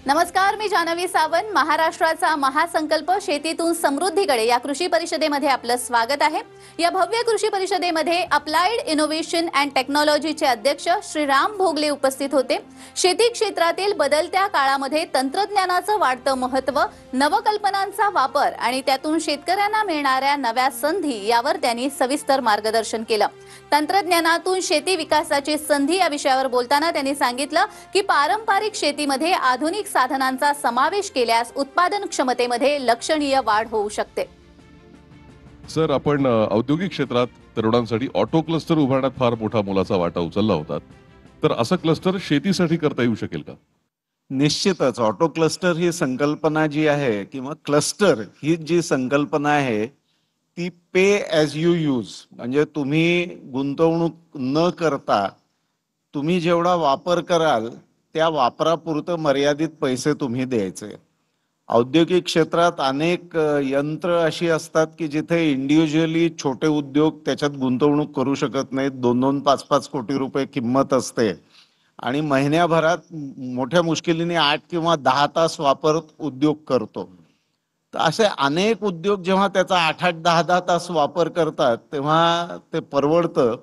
नमस्कार, मी जानवी सावंत. महाराष्ट्राचा महासंकल्प शेतीतून समृद्धीकडे या कृषी परिषदेमध्ये आपलं स्वागत आहे. या भव्य कृषी परिषदेमध्ये अप्लाइड इनोव्हेशन अँड टेक्नॉलॉजीचे अध्यक्ष श्री राम भोगले उपस्थित होते. शेती क्षेत्रातील बदलत्या काळामध्ये तंत्रज्ञानाचं वाढतं महत्त्व, नवकल्पनांचा वापर आणि त्यातून शेतकऱ्यांना मिळणाऱ्या नव्या संधी यावर त्यांनी सविस्तर मार्गदर्शन केलं. तंत्रज्ञानातून शेती विकासाची संधी या विषयावर बोलताना त्यांनी सांगितलं की पारंपरिक शेतीमध्ये आधुनिक साधनांचा समावेश केल्यास उत्पादन क्षमतेमध्ये लक्षणीय वाढ होऊ शकते. सर, आपण औद्योगिक क्षेत्रात तरुणांसाठी ऑटो क्लस्टर उभारण्यात फार मोठा मोलाचा वाटा उचलला होता. तर असं क्लस्टर शेतीसाठी करता येऊ शकेल का? निश्चितच ऑटो क्लस्टर ही संकल्पना जी आहे किंवा क्लस्टर ही जी संकल्पना आहे ती पे ॲज यू यूज, म्हणजे तुम्ही गुंतवणूक न करता तुम्ही जेवढा वापर कराल त्या वापरापुरतं मर्यादित पैसे तुम्ही द्यायचे. औद्योगिक क्षेत्रात अनेक यंत्र अशी असतात की जिथे इंडिव्हिज्युअली छोटे उद्योग त्याच्यात गुंतवणूक करू शकत नाहीत. 2-2, 5-5 कोटी रुपये किंमत असते आणि महिन्याभरात मोठ्या मुश्किलीने 8 किंवा 10 तास वापर उद्योग करतो. तर असे अनेक उद्योग जेव्हा त्याचा 8-8, 10-10 तास वापर करतात तेव्हा ते परवडतं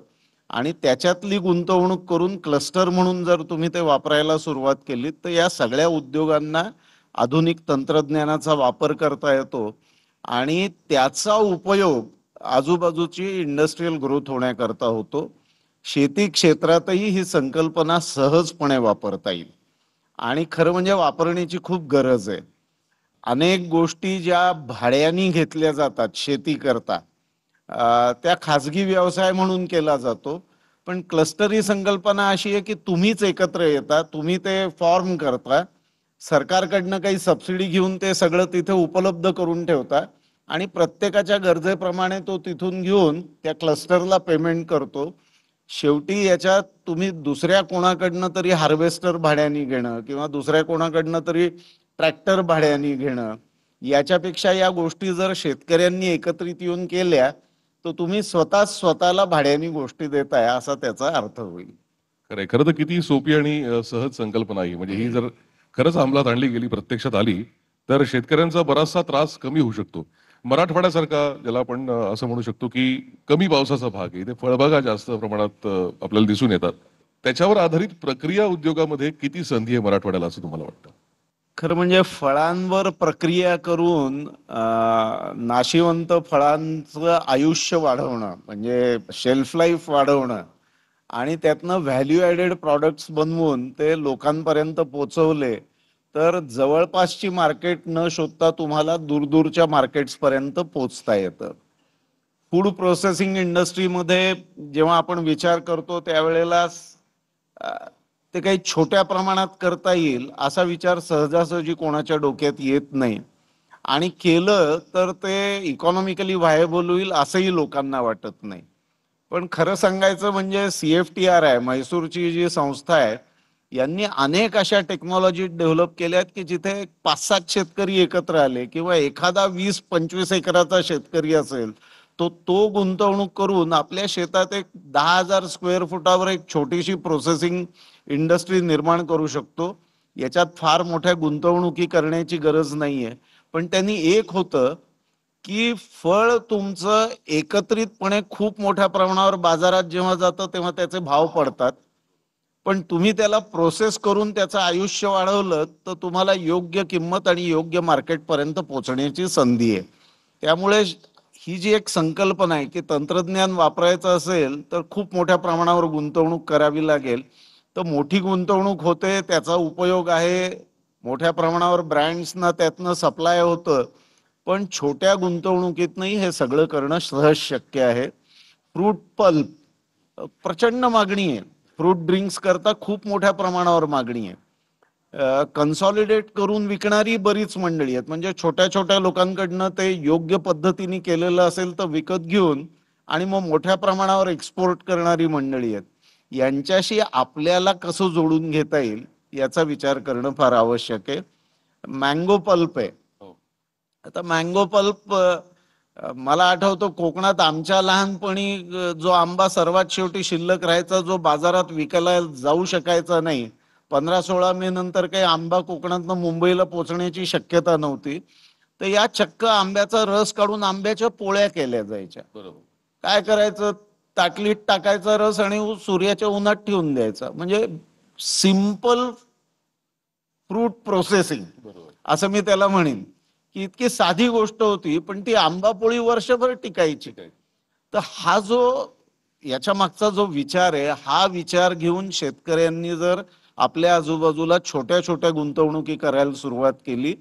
आणि त्याच्यातली गुंतवणूक करून क्लस्टर म्हणून जर तुम्ही ते वापरायला सुरुवात केली तर या सगळ्या उद्योगांना आधुनिक तंत्रज्ञानाचा वापर करता येतो आणि त्याचा उपयोग आजूबाजूची इंडस्ट्रियल ग्रोथ होण्याकरता होतो. शेती क्षेत्रातही ही संकल्पना सहजपणे वापरता येईल आणि खरं म्हणजे वापरण्याची खूप गरज आहे. अनेक गोष्टी ज्या भाड्याने घेतल्या जातात शेती करता त्या खाजगी व्यवसाय म्हणून केला जातो, पण क्लस्टर ही संकल्पना अशी आहे की तुम्हीच एकत्र येता, तुम्ही ते फॉर्म करता, सरकारकडनं काही सबसिडी घेऊन ते सगळं तिथे उपलब्ध करून ठेवता आणि प्रत्येकाच्या गरजेप्रमाणे तो तिथून घेऊन त्या क्लस्टरला पेमेंट करतो. शेवटी याच्यात तुम्ही दुसऱ्या कोणाकडनं तरी हार्वेस्टर भाड्याने घेणं किंवा दुसऱ्या कोणाकडनं तरी ट्रॅक्टर भाड्याने घेणं, याच्यापेक्षा या गोष्टी जर शेतकऱ्यांनी एकत्रित येऊन केल्या तर तुम्ही स्वतःला भाड्याने गोष्टी देताय असा त्याचा अर्थ होईल. खरं तर किती सोपी आणि सहज संकल्पना आहे. म्हणजे ही जर खरंच अंमलात आणली गेली, प्रत्यक्षात आली, तर शेतकऱ्यांचा बराचसा त्रास कमी होऊ शकतो. मराठवाड्यासारखा ज्याला आपण असं म्हणू शकतो की कमी पावसाचा भाग आहे, ते फळबागा जास्त प्रमाणात आपल्याला दिसून येतात. त्याच्यावर आधारित प्रक्रिया उद्योगामध्ये किती संधी आहे मराठवाड्याला असं तुम्हाला वाटतं? खरं म्हणजे फळांवर प्रक्रिया करून नाशिवंत फळांचं आयुष्य वाढवणं, म्हणजे शेल्फ लाईफ वाढवणं आणि त्यातनं व्हॅल्यू ॲडेड प्रॉडक्ट्स बनवून ते लोकांपर्यंत पोचवले तर जवळपासची मार्केट न शोधता तुम्हाला दूरदूरच्या मार्केट्सपर्यंत पोचता येतं. फूड प्रोसेसिंग इंडस्ट्रीमध्ये जेव्हा आपण विचार करतो त्यावेळेला ते काही छोट्या प्रमाणात करता येईल असा विचार सहजासहजी कोणाच्या डोक्यात येत नाही आणि केलं तर ते इकॉनॉमिकली व्हायबल होईल असंही लोकांना वाटत नाही. पण खरं सांगायचं म्हणजे CFTR आहे, म्हैसूरची जी संस्था आहे, यांनी अनेक अशा टेक्नॉलॉजी डेव्हलप केल्यात की जिथे 5-7 शेतकरी एकत्र आले किंवा एखादा 20-25 एकराचा शेतकरी असेल तो गुंतवणूक करून आपल्या शेतात एक 10,000 स्क्वेअर फुटावर एक छोटीशी प्रोसेसिंग इंडस्ट्री निर्माण करू शकतो. याच्यात फार मोठ्या गुंतवणुकी करण्याची गरज नाहीये, पण त्यांनी एक होतं की फळ तुमचं एकत्रितपणे खूप मोठ्या प्रमाणावर बाजारात जेव्हा जातं तेव्हा त्याचे भाव पडतात, पण तुम्ही त्याला प्रोसेस करून त्याचं आयुष्य वाढवलं तर तुम्हाला योग्य किंमत आणि योग्य मार्केटपर्यंत पोहोचण्याची संधी आहे. त्यामुळे ही जी एक संकल्पना आहे की तंत्रज्ञान वापरायचं असेल तर खूप मोठ्या प्रमाणावर गुंतवणूक करावी लागेल, तर मोठी गुंतवणूक होते, त्याचा उपयोग आहे, मोठ्या प्रमाणावर ब्रँड्सना त्यातनं सप्लाय होतं, पण छोट्या गुंतवणुकीतनंही हे सगळं करणं सहज शक्य आहे. फ्रूट पल्प प्रचंड मागणी आहे, फ्रूट ड्रिंक्स करता खूप मोठ्या प्रमाणावर मागणी आहे. कन्सॉलिडेट करून विकणारी बरीच मंडळी आहेत, म्हणजे छोट्या छोट्या लोकांकडनं ते योग्य पद्धतीने केलेलं असेल तर विकत घेऊन आणि मग मोठ्या प्रमाणावर एक्सपोर्ट करणारी मंडळी आहेत. यांच्याशी आपल्याला कसं जोडून घेता येईल याचा विचार करणं फार आवश्यक आहे. मँगो पल्प आहे. आता मँगो पल्प मला आठवतं कोकणात आमच्या लहानपणी जो आंबा सर्वात शेवटी शिल्लक राहायचा, जो बाजारात विकायला जाऊ शकायचा नाही, 15-16 मे नंतर काही आंबा कोकणातनं मुंबईला पोहोचण्याची शक्यता नव्हती. तर या चक्क आंब्याचा रस काढून आंब्याच्या पोळ्या केल्या जायच्या. बरोबर. काय करायचं, ताटलीत टाकायचा रस आणि सूर्याच्या उन्हात ठेवून द्यायचा. म्हणजे सिंपल फ्रूट प्रोसेसिंग बरोबर. असं मी त्याला म्हणेन, की इतकी साधी गोष्ट होती, पण ती आंबापोळी वर्षभर टिकायची. तर हा जो याच्या मागचा जो विचार आहे, हा विचार घेऊन शेतकऱ्यांनी जर आपल्या आजूबाजूला छोट्या छोट्या गुंतवणुकी करायला सुरुवात केली,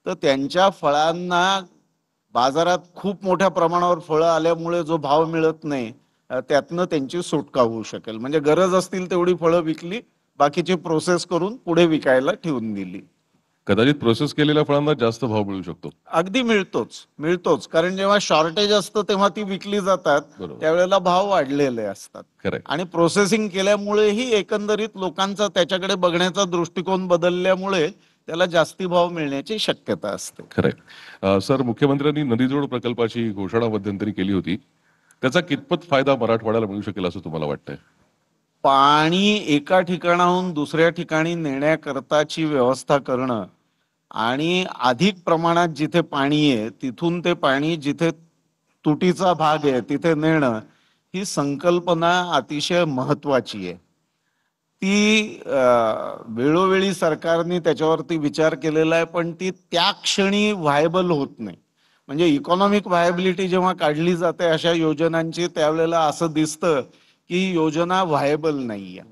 तर त्यांच्या फळांना बाजारात खूप मोठ्या प्रमाणावर फळं आल्यामुळे जो भाव मिळत नाही, त्यातनं त्यांची सुटका होऊ शकेल. म्हणजे गरज असतील तेवढी फळं विकली, बाकीची प्रोसेस करून पुढे विकायला ठेवून दिली. कदाचित प्रोसेस केलेल्या फळांना जास्त भाव मिळू शकतो. अगदी मिळतोच, कारण जेव्हा शॉर्टेज असतं तेव्हा ती विकली जातात, बरोबर. त्यावेळेला भाव वाढलेले असतात. खरंय. आणि प्रोसेसिंग केल्यामुळेही एकंदरीत लोकांचा त्याच्याकडे बघण्याचा दृष्टिकोन बदलल्यामुळे त्याला जास्ती भाव मिळण्याची शक्यता असते. खरंय. सर, मुख्यमंत्र्यांनी नदीजोड प्रकल्पाची घोषणा मध्यंतरी केली होती. त्याचा कितपत फायदा मराठवाड्याला मिळू शकेल असं तुम्हाला वाटतंय? पाणी एका ठिकाणाहून दुसऱ्या ठिकाणी नेण्याकरताची व्यवस्था करणं आणि अधिक प्रमाणात जिथे पाणी आहे तिथून ते पाणी जिथे तुटीचा भाग आहे तिथे नेणं, ही संकल्पना अतिशय महत्वाची आहे. ती वेळोवेळी सरकारने त्याच्यावरती विचार केलेला आहे, पण ती त्या क्षणी व्हायबल होत नाही. म्हणजे इकॉनॉमिक व्हायबिलिटी जेव्हा काढली जाते अशा योजनांची, त्यावेळेला असं दिसतं की ही योजना व्हायबल नाहीये.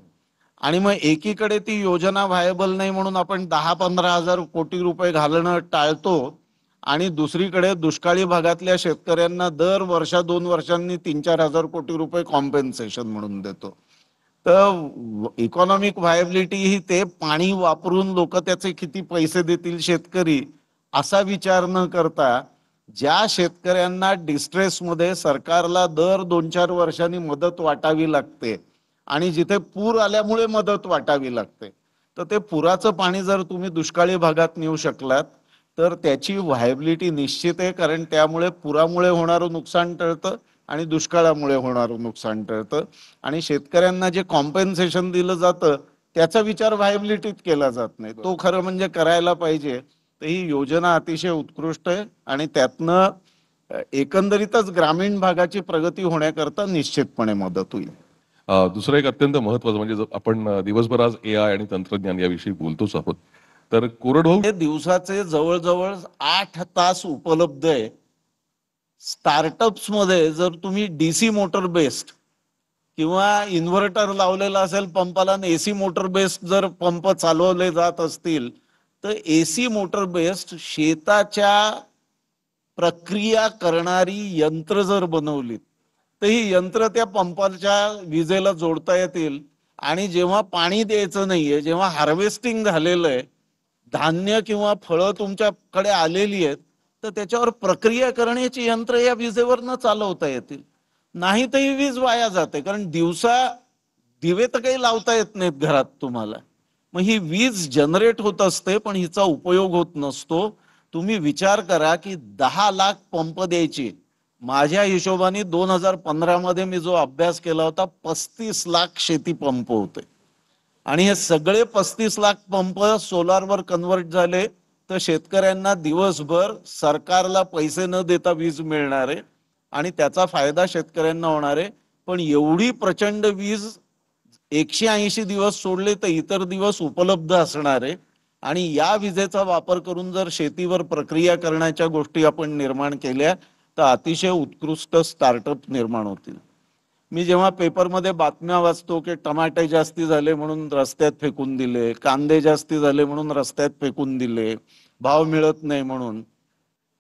आणि मग एकीकडे ती योजना व्हायबल नाही म्हणून आपण 10-15 हजार कोटी रुपये घालणं टाळतो, आणि दुसरीकडे दुष्काळी भागातल्या शेतकऱ्यांना दर वर्षा 2 वर्षांनी 3-4 हजार कोटी रुपये कॉम्पेन्सेशन म्हणून देतो. तर इकॉनॉमिक व्हायबिलिटी ही ते पाणी वापरून लोक त्याचे किती पैसे देतील शेतकरी, असा विचार न करता ज्या शेतकऱ्यांना डिस्ट्रेसमध्ये सरकारला दर 2-4 वर्षांनी मदत वाटावी लागते आणि जिथे पूर आल्यामुळे मदत वाटावी लागते, तर ते पुराचं पाणी जर तुम्ही दुष्काळी भागात नेऊ शकलात तर त्याची व्हायबिलिटी निश्चित आहे. कारण त्यामुळे पुरामुळे होणारं नुकसान टळतं आणि दुष्काळामुळे होणारं नुकसान टळतं. आणि शेतकऱ्यांना जे कॉम्पेन्सेशन दिलं जातं त्याचा विचार व्हायबिलिटीत केला जात नाही. तो खरं म्हणजे करायला पाहिजे. तर ही योजना अतिशय उत्कृष्ट आहे आणि त्यातनं एकंदरीतच ग्रामीण भागाची प्रगती होण्याकरता निश्चितपणे मदत होईल. दुसरं एक अत्यंत महत्वाचं म्हणजे आपण दिवसभर आज AI आणि तंत्रज्ञान याविषयी बोलतोच आहोत. तर कोरडवाहू हे दिवसाचे जवळजवळ 8 तास उपलब्ध आहे. स्टार्टअप्स मध्ये जर तुम्ही DC मोटर बेस्ड किंवा इन्व्हर्टर लावलेला असेल पंपाला आणि AC मोटर बेस्ड जर पंप चालवले जात असतील, तर AC मोटर बेस्ड शेताच्या प्रक्रिया करणारी यंत्र जर बनवलीत, तर ही यंत्र त्या पंपाच्या विजेला जोडता येतील. आणि जेव्हा पाणी द्यायचं नाहीये, जेव्हा हार्वेस्टिंग झालेलं आहे, धान्य किंवा फळं तुमच्याकडे आलेली आहेत, तर त्याच्यावर प्रक्रिया करण्याची यंत्र या विजेवर न चालवता येतील. नाही तर ही वीज वाया जाते, कारण दिवसा दिवे तर काही लावता येत नाहीत घरात तुम्हाला. मग ही वीज जनरेट होत असते पण हिचा उपयोग होत नसतो. तुम्ही विचार करा की 10 लाख पंप द्यायची, माझ्या हिशोबाने 2015 मध्ये मी जो अभ्यास केला होता 35 लाख शेती पंप होते. आणि हे सगळे 35 लाख पंप सोलारवर कन्वर्ट झाले तर शेतकऱ्यांना दिवसभर सरकारला पैसे न देता वीज मिळणार आहे आणि त्याचा फायदा शेतकऱ्यांना होणार आहे. पण एवढी प्रचंड वीज 180 दिवस सोडले तर इतर दिवस उपलब्ध असणार आहे. आणि या विजेचा वापर करून जर शेतीवर प्रक्रिया करण्याच्या गोष्टी आपण निर्माण केल्या तर अतिशय उत्कृष्ट स्टार्टअप निर्माण होतील. मी जेव्हा पेपरमध्ये बातम्या वाचतो की टमाटे जास्ती झाले म्हणून रस्त्यात फेकून दिले, कांदे जास्ती झाले म्हणून रस्त्यात फेकून दिले, भाव मिळत नाही म्हणून,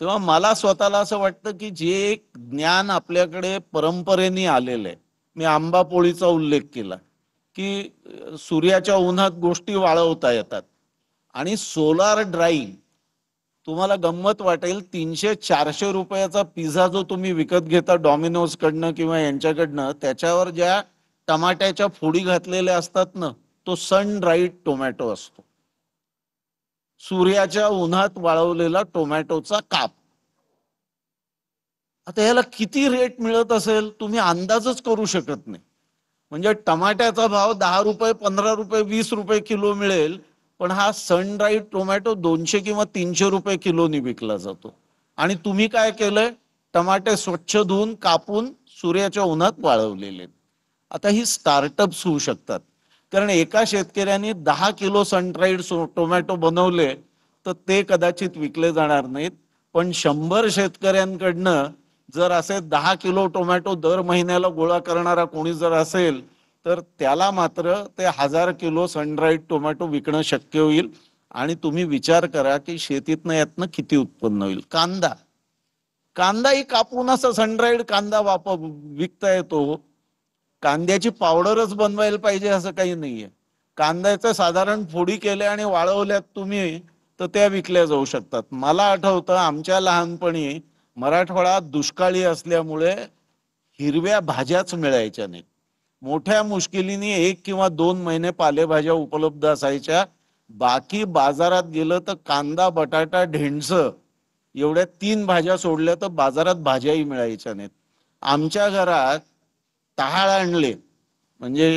तेव्हा मला स्वतःला असं वाटतं की जे एक ज्ञान आपल्याकडे परंपरेने आलेलं आहे, मी आंबा पोळीचा उल्लेख केला की सूर्याच्या उन्हात गोष्टी वाळवता येतात. आणि सोलार ड्राईंग, तुम्हाला गंमत वाटेल, 300-400 रुपयाचा पिझ्झा जो तुम्ही विकत घेता डॉमिनोज कडनं किंवा यांच्याकडनं, त्याच्यावर ज्या टमाट्याच्या फोडी घातलेल्या असतात ना, तो सन ड्राईड टोमॅटो असतो. सूर्याच्या उन्हात वाळवलेला टोमॅटोचा काप. आता याला किती रेट मिळत असेल तुम्ही अंदाजच करू शकत नाही. म्हणजे टमाट्याचा भाव 10 रुपये, 15 रुपये, 20 रुपये किलो मिळेल, पण हा सन ड्राईड टोमॅटो 200 किंवा 300 रुपये किलोनी विकला जातो. आणि तुम्ही काय केलंय? टमाटे स्वच्छ धुवून कापून सूर्याच्या उन्हात वाळवलेले. आता ही स्टार्टअप्स होऊ शकतात, कारण एका शेतकऱ्याने 10 किलो सनड्राईड टोमॅटो बनवले तर ते कदाचित विकले जाणार नाहीत, पण 100 शेतकऱ्यांकडनं जर असे 10 किलो टोमॅटो दर महिन्याला गोळा करणारा कोणी जर असेल तर त्याला मात्र ते 1000 किलो सनड्राईड टोमॅटो विकणं शक्य होईल. आणि तुम्ही विचार करा की शेतीतनं यातनं किती उत्पन्न होईल. कांदाही कापून असा सनड्राईड कांदा विकता येतो. कांद्याची पावडरच बनवायला पाहिजे असं काही नाहीये. कांद्याचं साधारण फोडी केल्या आणि वाळवल्यात तुम्ही तर त्या विकल्या जाऊ शकतात. मला आठवतं आमच्या लहानपणी मराठवाडा दुष्काळी असल्यामुळे हिरव्या भाज्याच मिळायच्या नाहीत. मोठ्या मुश्किलीने 1 किंवा 2 महिने पालेभाज्या उपलब्ध असायच्या. बाकी बाजारात गेलं तर कांदा, बटाटा, ढेंडसं एवढ्या 3 भाज्या सोडल्या तर बाजारात भाज्याही मिळायच्या नाहीत. आमच्या घरात टहाळ आणले म्हणजे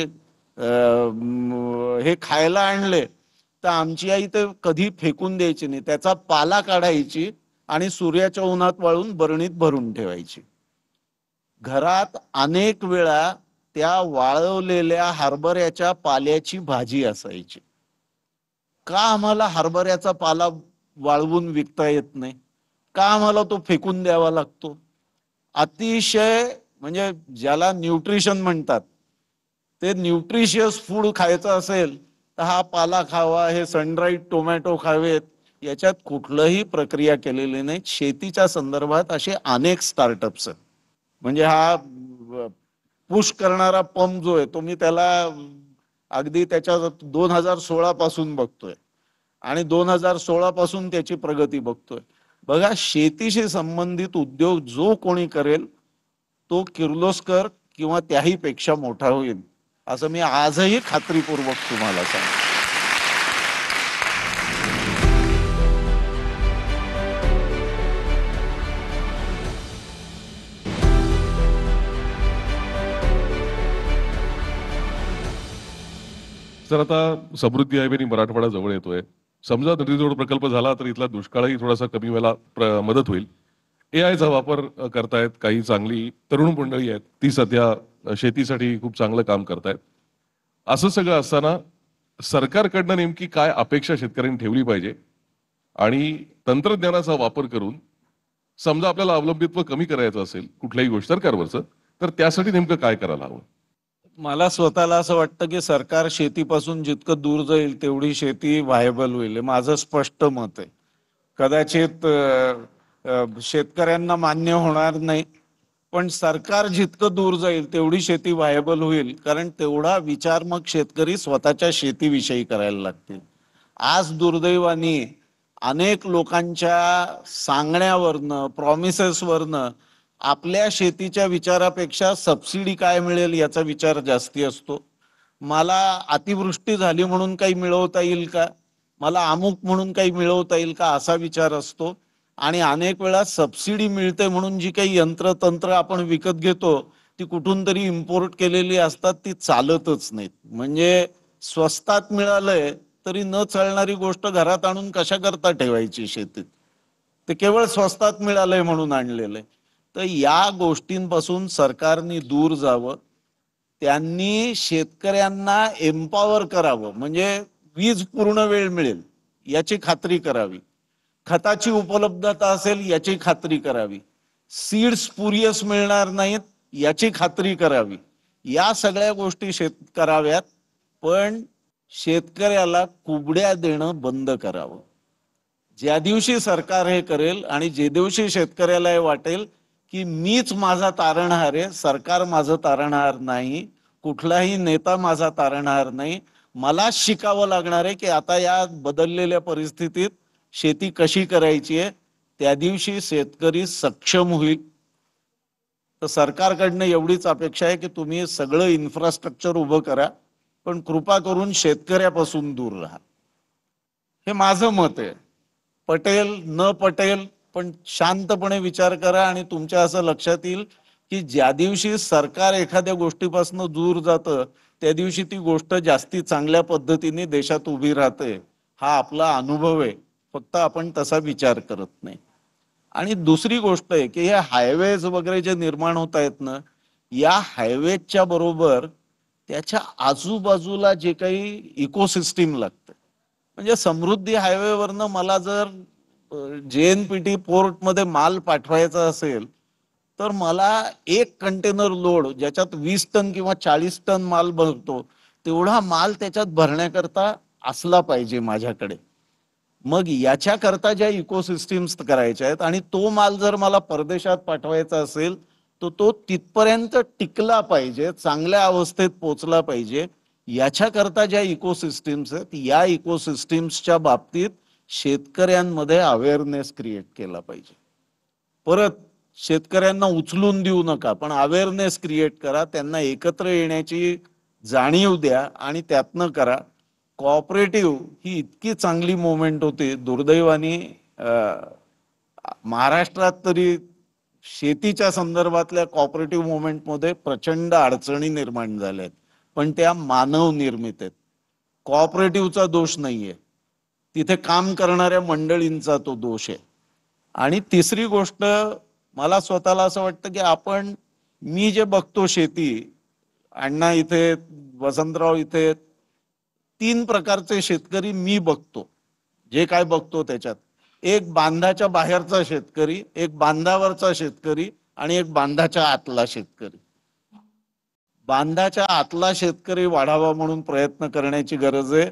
हे खायला आणले तर आमची आई ते कधी फेकून द्यायची नाही, त्याचा पाला काढायची आणि सूर्याच्या उन्हात वाळून बरणीत भरून ठेवायची. घरात अनेक वेळा त्या वाळवलेल्या हरभऱ्याच्या पाल्याची भाजी असायची. का आम्हाला हरभऱ्याचा पाला वाळवून विकता येत नाही? का आम्हाला तो फेकून द्यावा लागतो? अतिशय म्हणजे ज्याला न्यूट्रिशन म्हणतात ते न्यूट्रिशियस फूड खायचं असेल तर हा पाला खावा, हे सनड्राईड टोमॅटो खावेत. याच्यात कुठलंही प्रक्रिया केलेली नाही. शेतीच्या संदर्भात असे अनेक स्टार्टअप्स आहेत. म्हणजे हा पुश करणारा पंप जो आहे तो मी त्याला अगदी त्याच्या 2016 पासून बघतोय आणि 2016 पासून त्याची प्रगती बघतोय. बघा, शेतीशी संबंधित उद्योग जो कोणी करेल तो किर्लोस्कर किंवा त्याही पेक्षा मोठा होईल असं मी आजही खात्रीपूर्वक तुम्हाला सांगतो. तर आता समृद्धी हायवेनी मराठवाडा जवळ येतोय. समजा नदीजोड प्रकल्प झाला तर इथला दुष्काळही थोडासा कमी व्हायला मदत होईल. एआयचा वापर करतायत काही चांगली तरुण मंडळी आहेत, ती सध्या शेतीसाठी खूप चांगलं काम करतायत. असं सगळं असताना सरकारकडनं नेमकी काय अपेक्षा शेतकऱ्यांनी ठेवली पाहिजे आणि तंत्रज्ञानाचा वापर करून समजा आपल्याला अवलंबित्व कमी करायचं असेल कुठल्याही गोष्ट सरकारवरचं, तर त्यासाठी नेमकं काय करायला हवं? मला स्वतःला असं वाटतं की सरकार शेतीपासून जितकं दूर जाईल तेवढी शेती व्हायबल होईल. माझं स्पष्ट मत आहे. कदाचित शेतकऱ्यांना मान्य होणार नाही, पण सरकार जितकं दूर जाईल तेवढी शेती व्हायबल होईल, कारण तेवढा विचार मग शेतकरी स्वतःच्या शेतीविषयी करायला लागतील. आज दुर्दैवाने अनेक लोकांच्या सांगण्यावरनं, प्रॉमिसेसवरनं आपल्या शेतीच्या विचारापेक्षा सबसिडी काय मिळेल याचा विचार जास्ती असतो. मला अतिवृष्टी झाली म्हणून काही मिळवता येईल का, मला अमुक म्हणून काही मिळवता येईल का असा विचार असतो. आणि अनेक वेळा सबसिडी मिळते म्हणून जी काही यंत्रतंत्र आपण विकत घेतो ती कुठून तरी इम्पोर्ट केलेली असतात, ती चालतच नाहीत. म्हणजे स्वस्तात मिळालंय तरी न चालणारी गोष्ट घरात आणून कशा करता ठेवायची शेतीत? ते केवळ स्वस्तात मिळालंय म्हणून आणलेलं आहे. तर या गोष्टींपासून सरकारने दूर जावं. त्यांनी शेतकऱ्यांना एम्पॉवर करावं, म्हणजे वीज पूर्ण वेळ मिळेल याची खात्री करावी, खताची उपलब्धता असेल याची खात्री करावी, सीड्स पुरियस मिळणार नाहीत याची खात्री करावी. या सगळ्या गोष्टी कराव्यात. पण शेतकऱ्याला कुबड्या देणं बंद करावं. ज्या दिवशी सरकार हे करेल आणि जे दिवशी शेतकऱ्याला हे वाटेल की मीच माझा तारणहार आहे, सरकार माझं तारणहार नाही, कुठलाही नेता माझा तारणहार नाही, मला शिकावं लागणार आहे की आता या बदललेल्या परिस्थितीत शेती कशी करायची आहे, त्या दिवशी शेतकरी सक्षम होईल. तर सरकारकडनं एवढीच अपेक्षा आहे की तुम्ही सगळं इन्फ्रास्ट्रक्चर उभं करा, पण कृपा करून शेतकऱ्यापासून दूर राहा. हे माझं मत आहे. पटेल न पटेल पण शांतपणे विचार करा आणि तुमच्या असं लक्षात येईल की ज्या दिवशी सरकार एखाद्या गोष्टीपासून दूर जातं त्या दिवशी ती गोष्ट जास्ती चांगल्या पद्धतीने देशात उभी राहते. हा आपला अनुभव आहे, फक्त आपण तसा विचार करत नाही. आणि दुसरी गोष्ट आहे की हे हायवेज वगैरे जे निर्माण होत आहेत ना, या हायवेजच्या बरोबर त्याच्या आजूबाजूला जे काही इकोसिस्टीम लागतं, म्हणजे समृद्धी हायवेवरनं मला जर JNPT पोर्टमध्ये माल पाठवायचा असेल तर मला एक कंटेनर लोड ज्याच्यात 20 टन किंवा 40 टन माल भरतो तेवढा माल त्याच्यात भरण्याकरता असला पाहिजे माझ्याकडे. मग याच्याकरता ज्या इकोसिस्टीम्स करायच्या आहेत आणि तो माल जर मला परदेशात पाठवायचा असेल तर तो तिथपर्यंत टिकला पाहिजे, चांगल्या अवस्थेत पोचला पाहिजे. याच्याकरता ज्या इकोसिस्टीम्स आहेत या इकोसिस्टीम्सच्या बाबतीत शेतकऱ्यांमध्ये अवेअरनेस क्रिएट केला पाहिजे. परत शेतकऱ्यांना उचलून देऊ नका, पण अवेअरनेस क्रिएट करा, त्यांना एकत्र येण्याची जाणीव द्या आणि त्यातनं करा. कोऑपरेटिव्ह ही इतकी चांगली मुवमेंट होती. दुर्दैवाने महाराष्ट्रात तरी शेतीच्या संदर्भातल्या कोऑपरेटिव्ह मुवमेंटमध्ये प्रचंड अडचणी निर्माण झाल्या आहेत, पण त्या मानव निर्मित आहेत. कोऑपरेटिव्हचा दोष नाहीये, तिथे काम करणाऱ्या मंडळींचा तो दोष आहे. आणि तिसरी गोष्ट मला स्वतःला असं वाटतं की मी जे बघतो शेती, अण्णा इथे, वसंतराव इथे, 3 प्रकारचे शेतकरी मी बघतो. जे काय बघतो त्याच्यात एक बांधाच्या बाहेरचा शेतकरी, एक बांधावरचा शेतकरी आणि एक बांधाच्या आतला शेतकरी. बांधाच्या आतला शेतकरी वाढावा म्हणून प्रयत्न करण्याची गरज आहे.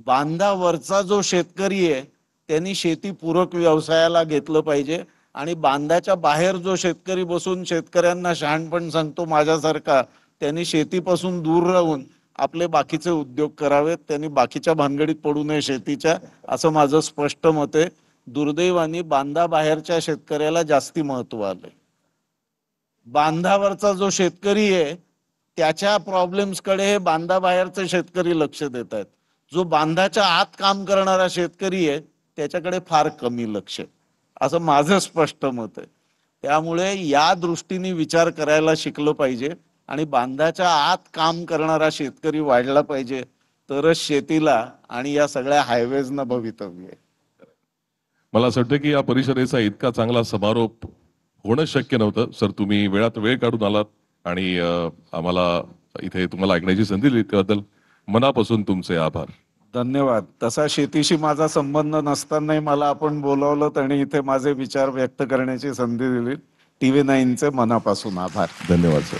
बांधावरचा जो शेतकरी आहे त्यांनी शेतीपूरक व्यवसायाला घेतलं पाहिजे आणि बांधाच्या बाहेर जो शेतकरी बसून शेतकऱ्यांना शहाणपण सांगतो माझ्यासारखा, त्यांनी शेतीपासून दूर राहून आपले बाकीचे उद्योग करावेत. त्यांनी बाकीच्या भानगडीत पडू नये शेतीच्या, असं माझं स्पष्ट मत आहे. दुर्दैवाने बांधाबाहेरच्या शेतकऱ्याला जास्ती महत्व आलंय. बांधावरचा जो शेतकरी आहे त्याच्या प्रॉब्लेम्स कडे हे बांधाबाहेरचे शेतकरी लक्ष देत आहेत. जो बांधाच्या आत काम करणारा शेतकरी आहे त्याच्याकडे फार कमी लक्ष आहे, असं माझं स्पष्ट मत आहे. त्यामुळे या दृष्टीने विचार करायला शिकलं पाहिजे आणि बांधाच्या आत काम करणारा शेतकरी वाढला पाहिजे, तरच शेतीला आणि या सगळ्या हायवेजना भवितव्य आहे. मला असं वाटतं की या परिषदेचा इतका चांगला समारोप होणं शक्य नव्हतं. सर, तुम्ही वेळात वेळ काढून आलात आणि आम्हाला इथे तुम्हाला ऐकण्याची संधी दिली त्याबद्दल मनापासून तुमचे आभार. धन्यवाद. तसा शेतीशी माझा संबंध नसतानाही मला आपण बोलावलं आणि इथे माझे विचार व्यक्त करण्याची संधी दिली. TV9चे मनापासून आभार. धन्यवाद सर.